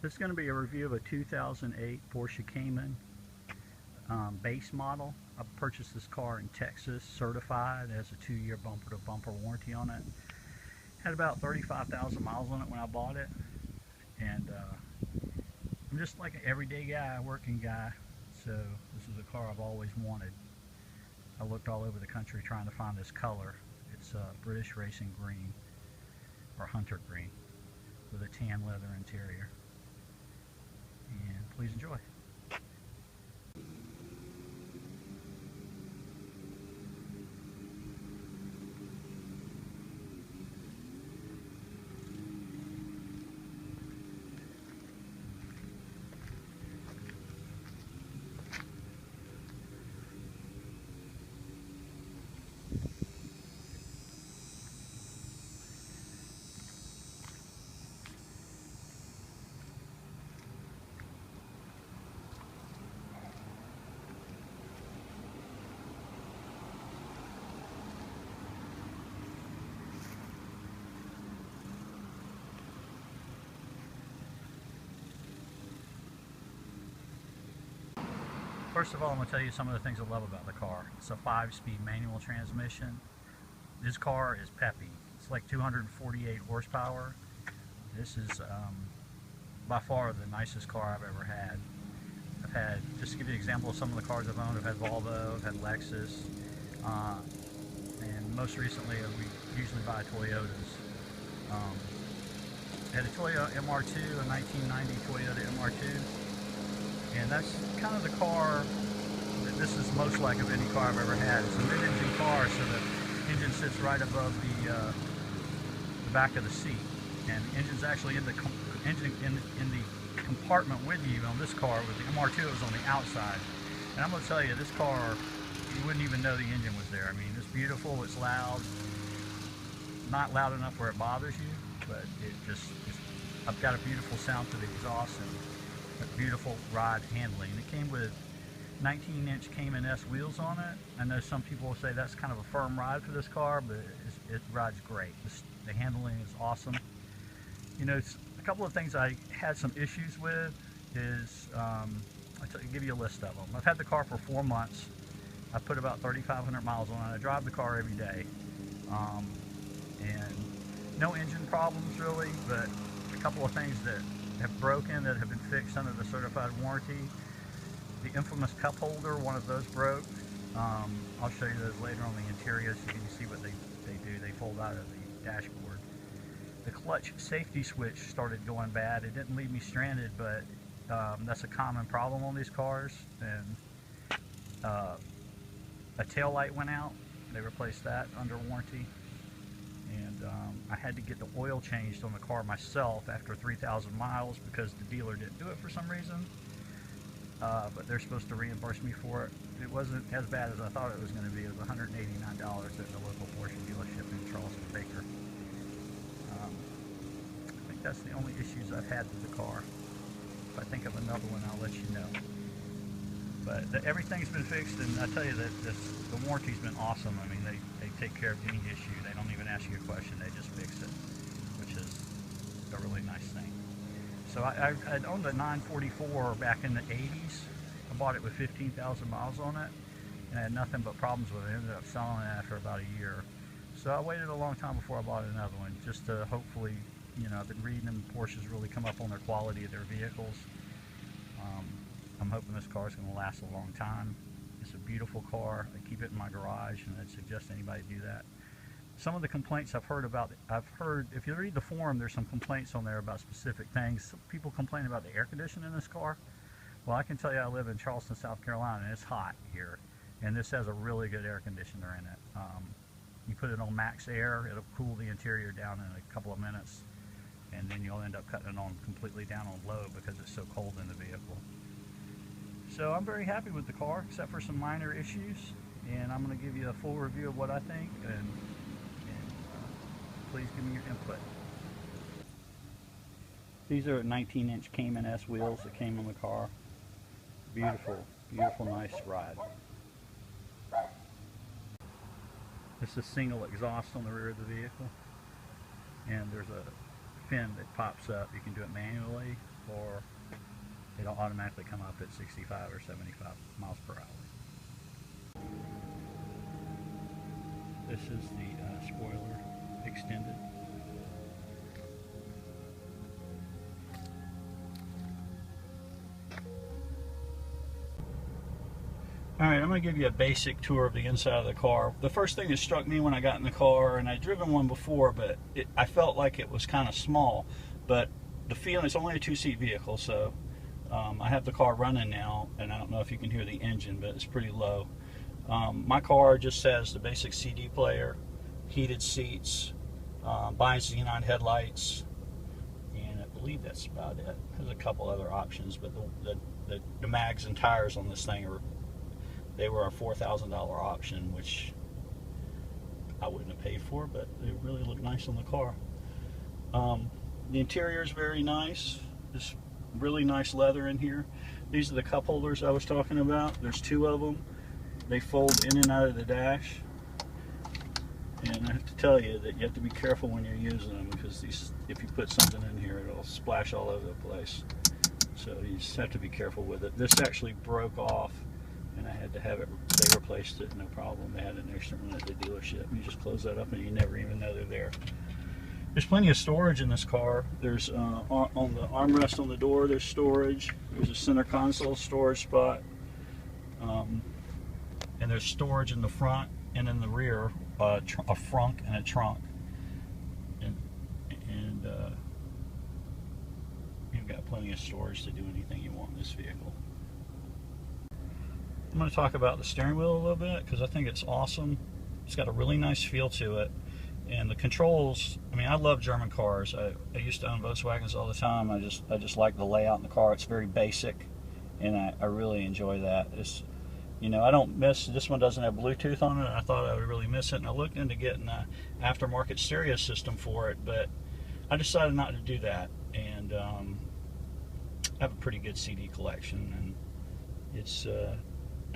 This is going to be a review of a 2008 Porsche Cayman base model. I purchased this car in Texas, certified. It has a 2-year bumper-to-bumper warranty on it. Had about 35,000 miles on it when I bought it. And I'm just like an everyday guy, working guy. So this is a car I've always wanted. I looked all over the country trying to find this color. It's British Racing Green, or Hunter Green, with a tan leather interior. And please enjoy. First of all, I'm going to tell you some of the things I love about the car. It's a 5-speed manual transmission. This car is peppy. It's like 248 horsepower. This is by far the nicest car I've ever had. I've had, just to give you an example of some of the cars I've owned, I've had Volvo, I've had Lexus, and most recently we usually buy Toyotas. I had a Toyota MR2, a 1990 Toyota MR2. And that's kind of the car that this is most like of any car I've ever had. It's a mid-engine car, so the engine sits right above the back of the seat, and the engine's actually in the compartment with you. On this car, with the MR2, it was on the outside. And I'm going to tell you, this car, you wouldn't even know the engine was there. I mean, it's beautiful, it's loud, not loud enough where it bothers you, but I've got a beautiful sound to the exhaust and a beautiful ride handling. It came with 19-inch Cayman S wheels on it. I know some people will say that's kind of a firm ride for this car, but it rides great. The handling is awesome. You know, a couple of things I had some issues with is, I'll give you a list of them. I've had the car for 4 months. I put about 3,500 miles on it. I drive the car every day. And no engine problems really, but a couple of things that have broken that have been fixed under the certified warranty. The infamous cup holder, one of those broke. I'll show you those later on the interior so you can see what they do. They fold out of the dashboard. The clutch safety switch started going bad. It didn't leave me stranded, but that's a common problem on these cars. And a tail light went out. They replaced that under warranty. And I had to get the oil changed on the car myself after 3,000 miles because the dealer didn't do it for some reason. But they're supposed to reimburse me for it. It wasn't as bad as I thought it was going to be. It was $189 at the local Porsche dealership in Charleston, Baker. I think that's the only issues I've had with the car. If I think of another one, I'll let you know. But everyth's been fixed, and I tell you that the warranty's been awesome. I mean, they take care of any issue. They don't even ask you a question. They just fix it, which is a really nice thing. So I'd owned a 944 back in the 80s. I bought it with 15,000 miles on it, and I had nothing but problems with it. I ended up selling it after about a year. So I waited a long time before I bought another one, just to hopefully, you know, I've been reading them. Porsches really come up on their quality of their vehicles. I'm hoping this car is going to last a long time. It's a beautiful car. I keep it in my garage, and I'd suggest anybody do that. Some of the complaints I've heard, if you read the forum, there's some complaints on there about specific things. People complain about the air conditioning in this car. Well, I can tell you I live in Charleston, South Carolina, and it's hot here. And this has a really good air conditioner in it. You put it on max air, it'll cool the interior down in a couple of minutes. And then you'll end up cutting it on completely down on low because it's so cold in the vehicle. So I'm very happy with the car, except for some minor issues, and I'm going to give you a full review of what I think, and please give me your input. These are 19-inch Cayman S wheels that came on the car. Beautiful, beautiful, nice ride. This is single exhaust on the rear of the vehicle, and there's a pin that pops up. You can do it manually, or it'll automatically come up at 65 or 75 miles per hour. This is the spoiler extended. Alright, I'm going to give you a basic tour of the inside of the car. The first thing that struck me when I got in the car, and I'd driven one before, but I felt like it was kind of small, but the feeling, it's only a two-seat vehicle, so I have the car running now, and I don't know if you can hear the engine, but it's pretty low. My car just has the basic CD player, heated seats, bi-xenon headlights, and I believe that's about it. There's a couple other options, but the mags and tires on this thing they were a $4,000 option, which I wouldn't have paid for, but they really look nice on the car. The interior is very nice. There's really nice leather in here. These are the cup holders I was talking about. There's two of them. They fold in and out of the dash. And I have to tell you that you have to be careful when you're using them, because if you put something in here, it'll splash all over the place. So you just have to be careful with it. This actually broke off, and I had to have it, they replaced it, no problem. They had an extra one at the dealership. You just close that up and you never even know they're there. There's plenty of storage in this car. There's on the armrest on the door, there's storage. There's a center console storage spot. And there's storage in the front and in the rear, a frunk and a trunk. And you've got plenty of storage to do anything you want in this vehicle. I'm going to talk about the steering wheel a little bit, because I think it's awesome. It's got a really nice feel to it, and the controls, I mean, I love German cars. I used to own Volkswagens all the time. I just like the layout in the car. It's very basic, and I really enjoy that. It's, you know, I don't miss, this one doesn't have Bluetooth on it, and I thought I would really miss it, and I looked into getting an aftermarket stereo system for it, but I decided not to do that. And I have a pretty good CD collection, and it's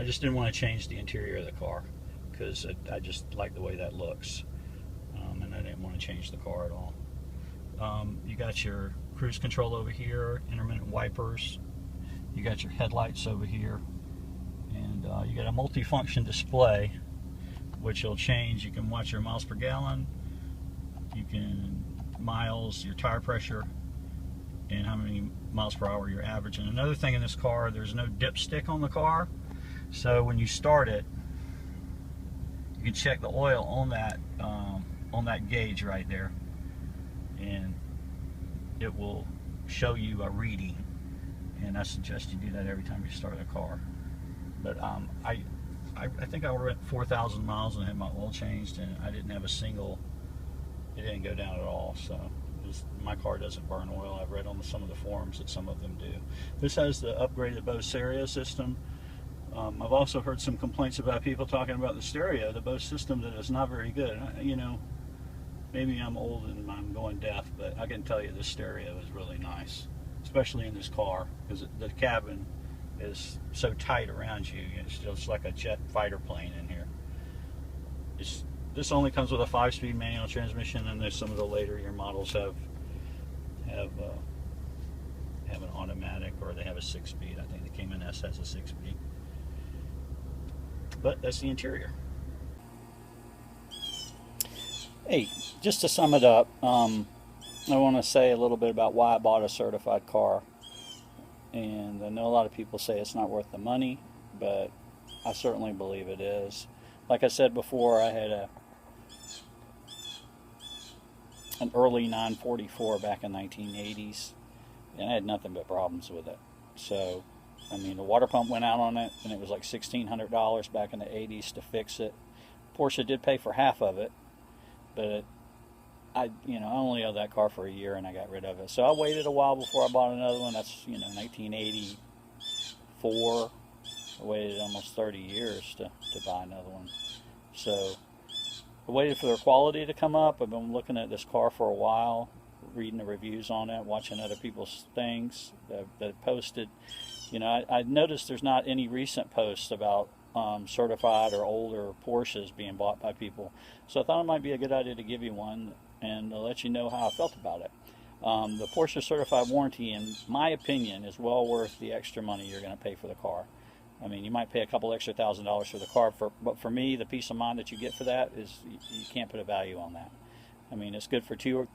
I just didn't want to change the interior of the car, because I just like the way that looks, and I didn't want to change the car at all. You got your cruise control over here, intermittent wipers, you got your headlights over here, and you got a multi-function display, which will change. You can watch your miles per gallon, you can miles, your tire pressure, and how many miles per hour you're averaging. Another thing in this car, there's no dipstick on the car. So when you start it, you can check the oil on that gauge right there, and it will show you a reading. And I suggest you do that every time you start a car. But I think I went 4,000 miles and had my oil changed, and I didn't have a single. It didn't go down at all. So my car doesn't burn oil. I've read on some of the forums that some of them do. This has the upgraded Bose stereo system. I've also heard some complaints about people talking about the stereo, the Bose system, that is not very good. You know, maybe I'm old and I'm going deaf, but I can tell you the stereo is really nice, especially in this car, because the cabin is so tight around you. It's just like a jet fighter plane in here. This only comes with a 5-speed manual transmission, and there's some of the later year models have an automatic, or they have a 6-speed. I think the Cayman S has a 6-speed. But that's the interior. Hey, just to sum it up, I want to say a little bit about why I bought a certified car. And I know a lot of people say it's not worth the money, but I certainly believe it is. Like I said before, I had an early 944 back in the 1980s, and I had nothing but problems with it. So, I mean, the water pump went out on it, and it was like $1,600 back in the 80s to fix it. Porsche did pay for half of it, but I only owned that car for a year, and I got rid of it. So I waited a while before I bought another one. That's 1984. I waited almost 30 years to buy another one. So I waited for their quality to come up. I've been looking at this car for a while, reading the reviews on it, watching other people's things that posted. I noticed there's not any recent posts about certified or older Porsches being bought by people. So I thought it might be a good idea to give you one and to let you know how I felt about it. The Porsche certified warranty, in my opinion, is well worth the extra money you're going to pay for the car. I mean, you might pay a couple extra $1,000s for the car, but for me, the peace of mind that you get for that is you can't put a value on that. I mean, it's good for 2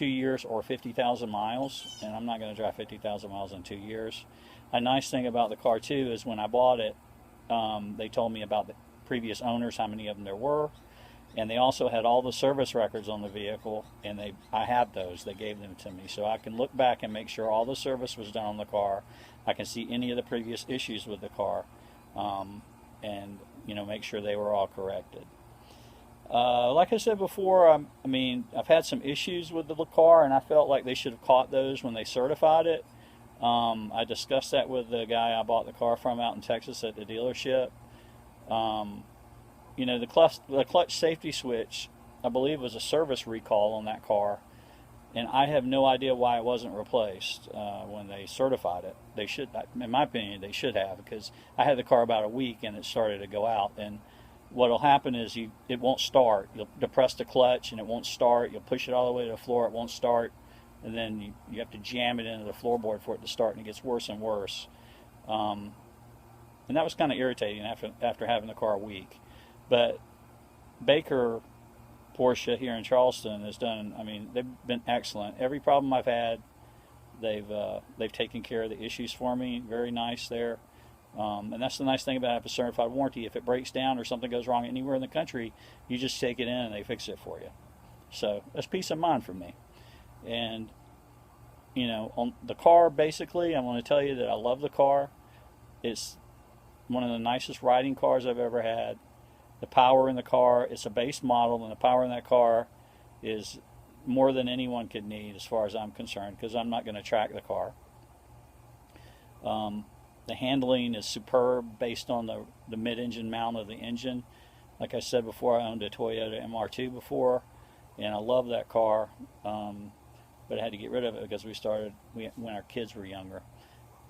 years or 50,000 miles, and I'm not going to drive 50,000 miles in 2 years. A nice thing about the car too is when I bought it, they told me about the previous owners, how many of them there were, and they also had all the service records on the vehicle, and I have those. They gave them to me, so I can look back and make sure all the service was done on the car. I can see any of the previous issues with the car, and make sure they were all corrected. Like I said before, I mean, I've had some issues with the car, and I felt like they should have caught those when they certified it. I discussed that with the guy I bought the car from out in Texas at the dealership. The clutch safety switch, I believe, was a service recall on that car, and I have no idea why it wasn't replaced when they certified it. They should, in my opinion, they should have, because I had the car about a week and it started to go out, and what will happen is it won't start. You'll depress the clutch and it won't start. You'll push it all the way to the floor, it won't start, and then you have to jam it into the floorboard for it to start, and it gets worse and worse. And that was kind of irritating after having the car a week. But Baker Porsche here in Charleston has done, I mean, they've been excellent. Every problem I've had, they've taken care of the issues for me. Very nice there. And that's the nice thing about having a certified warranty. If it breaks down or something goes wrong anywhere in the country, you just take it in and they fix it for you. So that's peace of mind for me. And on the car, basically, I want to tell you that I love the car. It's one of the nicest riding cars I've ever had. The power in the car, it's a base model, and the power in that car is more than anyone could need as far as I'm concerned, because I'm not going to track the car. The handling is superb based on the mid-engine mount of the engine. Like I said before, I owned a Toyota MR2 before, and I love that car, but I had to get rid of it because when our kids were younger.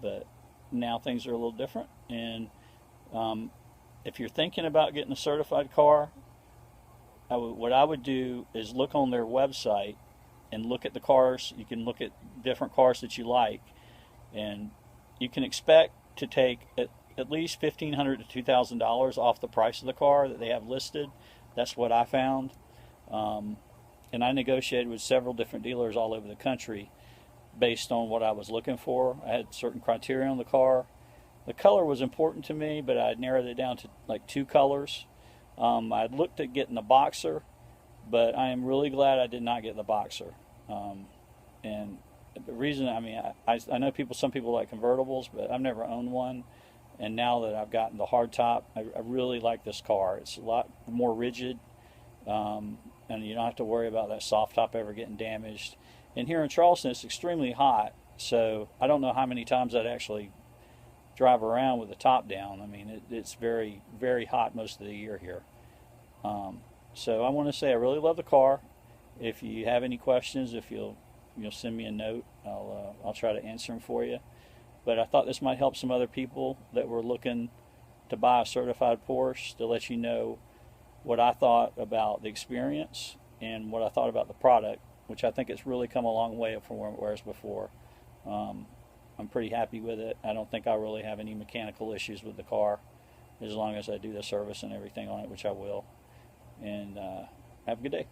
But now things are a little different, and if you're thinking about getting a certified car, what I would do is look on their website and look at the cars. You can look at different cars that you like, and you can expect to take at least $1,500 to $2,000 off the price of the car that they have listed. That's what I found. And I negotiated with several different dealers all over the country based on what I was looking for. I had certain criteria on the car. The color was important to me, but I narrowed it down to like 2 colors. I looked at getting the Boxer, but I am really glad I did not get the Boxer. And the reason, I mean, I know some people like convertibles, but I've never owned one. And now that I've gotten the hardtop, I really like this car. It's a lot more rigid, and you don't have to worry about that soft top ever getting damaged. And here in Charleston, it's extremely hot, so I don't know how many times I'd actually drive around with the top down. I mean, it's very, very hot most of the year here. So I want to say I really love the car. If you have any questions, if you'll send me a note, I'll try to answer them for you. But I thought this might help some other people that were looking to buy a certified Porsche, to let you know what I thought about the experience and what I thought about the product, which I think it's really come a long way from where it was before. I'm pretty happy with it. I don't think I'll really have any mechanical issues with the car, as long as I do the service and everything on it, which I will. And have a good day.